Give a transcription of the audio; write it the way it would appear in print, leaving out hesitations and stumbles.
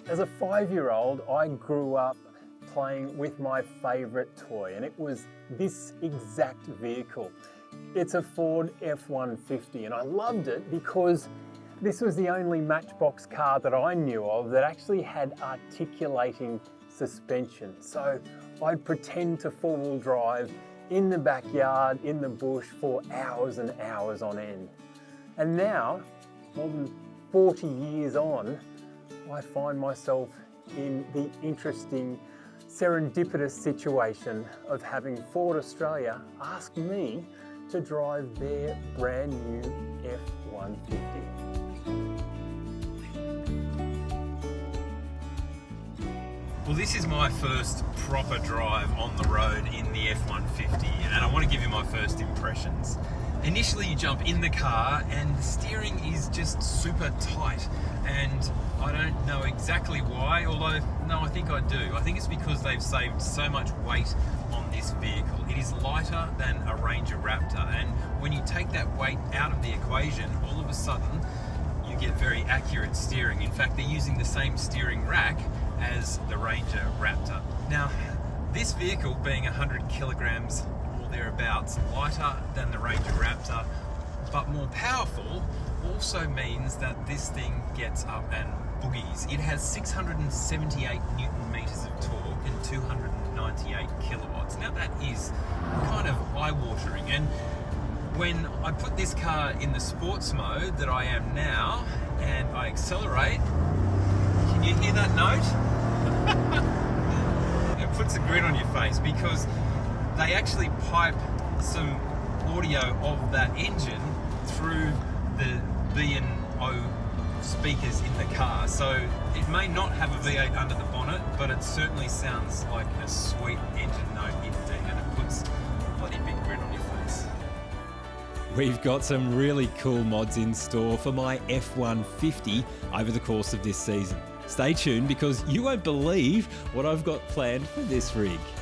As a 5-year-old, I grew up playing with my favourite toy, and it was this exact vehicle. It's a Ford F150, and I loved it because this was the only Matchbox car that I knew of that actually had articulating suspension. So I'd pretend to four-wheel drive in the backyard, in the bush for hours and hours on end. And now, more than 40 years on, I find myself in the interesting, serendipitous situation of having Ford Australia ask me to drive their brand new F150. Well, this is my first proper drive on the road in the F150, and I want to give you my first impressions. Initially, you jump in the car and the steering is just super tight, and I don't know exactly why, although, no, I think I do. I think it's because they've saved so much weight on this vehicle. It is lighter than a Ranger Raptor, and when you take that weight out of the equation, all of a sudden, you get very accurate steering. In fact, they're using the same steering rack as the Ranger Raptor. Now, this vehicle being 100 kilograms or thereabouts lighter than the Ranger Raptor, but more powerful, also means that this thing gets up and boogies. It has 678 Newton meters of torque and 298 kilowatts. Now that is kind of eye-watering, and when I put this car in the sports mode that I am now and I accelerate, can you hear that note? It puts a grin on your face because they actually pipe some audio of that engine through the B&O speakers in the car. So it may not have a V8 under the bonnet, but it certainly sounds like a sweet engine note indeed, and it puts a bloody big grin on your face. We've got some really cool mods in store for my F150 over the course of this season. Stay tuned because you won't believe what I've got planned for this rig.